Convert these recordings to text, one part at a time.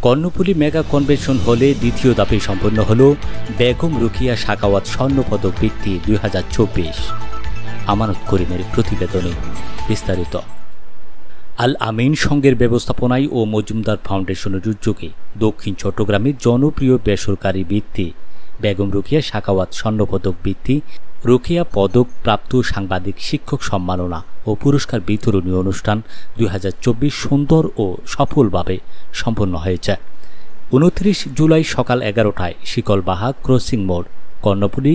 Karnaphuli mega convention হলে দ্বিতীয় ধাপে সম্পন্ন হল বেগম রোকেয়া সাখাওয়াত স্বর্ণপদক বৃত্তি 2024। আমানত করিমের প্রতিবেদনে বিস্তারিত। আল আমিন সংঘের ব্যবস্থাপনায় ও মজুমদার ফাউন্ডেশনের উদ্যোগে দক্ষিণ চট্টগ্রামের জনপ্রিয় বেসরকারি বৃত্তি বেগম রোকেয়া সাখাওয়াত স্বর্ণপদক বৃত্তি রোকেয়া পদক প্রাপ্ত সাংবাদিক শিক্ষক সম্মাননা ও পুরস্কার বিতরণী অনুষ্ঠান 2024 সুন্দর ও সফলভাবে সম্পন্ন হয়েছে। 29 জুলাই সকাল 11টায় শিকলবাহা ক্রসিং মোড় কর্ণফুলী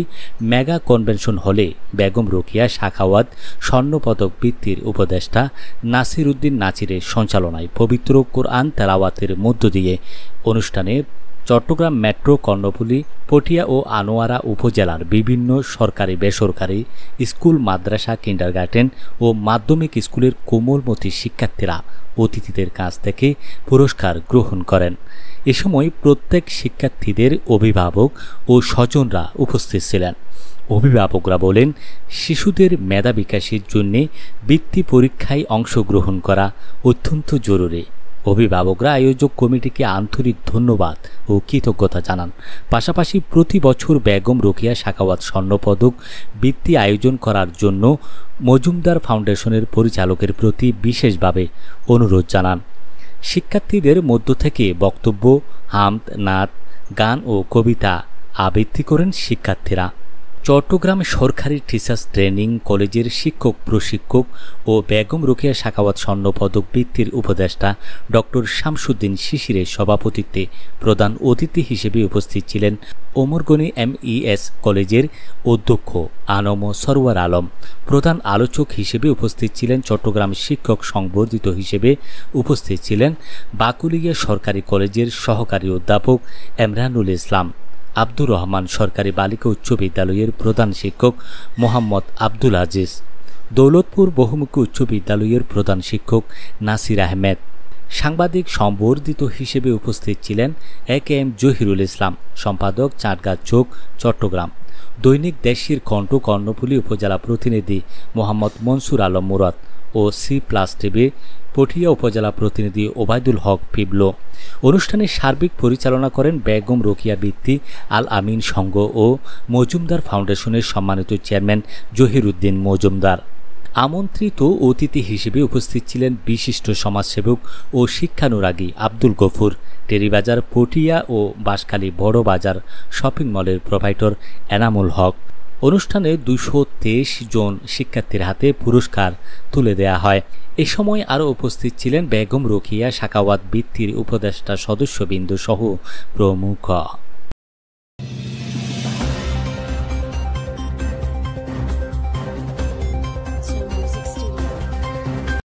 মেগা কনভেনশন হলে বেগম রোকেয়া সাখাওয়াত স্বর্ণপদক বৃত্তির উপদেষ্টা নাসির উদ্দিন নাচিরের সঞ্চালনায় পবিত্র কোরআন তেলাওয়াতের মধ্য দিয়ে অনুষ্ঠানে চট্টগ্রাম মেট্রো, কর্ণফুলী, পটিয়া ও আনোয়ারা উপজেলার বিভিন্ন সরকারি বেসরকারি স্কুল, মাদ্রাসা, কিন্ডারগার্টেন ও মাধ্যমিক স্কুলের কোমলমতি শিক্ষার্থীরা অতিথিদের কাছ থেকে পুরস্কার গ্রহণ করেন। এ সময় প্রত্যেক শিক্ষার্থীদের অভিভাবক ও স্বজনরা উপস্থিত ছিলেন। অভিভাবকরা বলেন, শিশুদের মেধা বিকাশের জন্য বৃত্তি পরীক্ষায় অংশগ্রহণ করা অত্যন্ত জরুরি। অভিভাবকরা আয়োজক কমিটিকে আন্তরিক ধন্যবাদ ও কৃতজ্ঞতা জানান। পাশাপাশি প্রতি বছর বেগম রোকেয়া সাখাওয়াত স্বর্ণপদক বৃত্তি আয়োজন করার জন্য মজুমদার ফাউন্ডেশনের পরিচালকের প্রতি বিশেষভাবে অনুরোধ জানান। শিক্ষার্থীদের মধ্য থেকে বক্তব্য, হামদ, নাত, গান ও কবিতা আবৃত্তি করেন শিক্ষার্থীরা। চট্টগ্রাম সরকারি টিচার্স ট্রেনিং কলেজের শিক্ষক প্রশিক্ষক ও বেগম রোকেয়া সাখাওয়াত স্বর্ণপদক বৃত্তির উপদেষ্টা ডক্টর শামসুদ্দিন শিশিরের সভাপতিত্বে প্রধান অতিথি হিসেবে উপস্থিত ছিলেন ওমরগনি MES কলেজের অধ্যক্ষ আনম সরওয়ার আলম। প্রধান আলোচক হিসেবে উপস্থিত ছিলেন চট্টগ্রাম শিক্ষক সংবর্ধিত হিসেবে উপস্থিত ছিলেন বাকুলিয়া সরকারি কলেজের সহকারী অধ্যাপক এমরানুল ইসলাম, আব্দুর রহমান সরকারি বালিকা উচ্চ বিদ্যালয়ের প্রধান শিক্ষক মোহাম্মদ আব্দুল আজিজ, দৌলতপুর বহুমুখী উচ্চ বিদ্যালয়ের প্রধান শিক্ষক নাসির আহমেদ। সাংবাদিক সম্বর্ধিত হিসেবে উপস্থিত ছিলেন AKM জহিরুল ইসলাম, সম্পাদক, চাটগাঁ চোক, চট্টগ্রাম। দৈনিক দেশের কণ্ঠ কর্ণফুলী উপজেলা প্রতিনিধি মোহাম্মদ মনসুর আলম মুরাদ ও C+TV পটিয়া উপজেলা প্রতিনিধি ওবায়দুল হক পিবলো। অনুষ্ঠানে সার্বিক পরিচালনা করেন বেগম রোকেয়া বৃত্তি আল আমিন সংঘ ও মজুমদার ফাউন্ডেশনের সম্মানিত চেয়ারম্যান জহিরুদ্দিন মজুমদার। আমন্ত্রিত অতিথি হিসেবে উপস্থিত ছিলেন বিশিষ্ট সমাজসেবক ও শিক্ষানুরাগী আব্দুল গফুর, টেরিবাজার, পটিয়া ও বাঁশখালী বড় বাজার শপিং মলের প্রোভাইডর এনামুল হক। অনুষ্ঠানে 223 জন শিক্ষার্থীর হাতে পুরস্কার তুলে দেয়া হয়। এ সময় আরও উপস্থিত ছিলেন বেগম রোকেয়া সাখাওয়াত বৃত্তির উপদেষ্টা সদস্যবৃন্দ সহ প্রমুখ।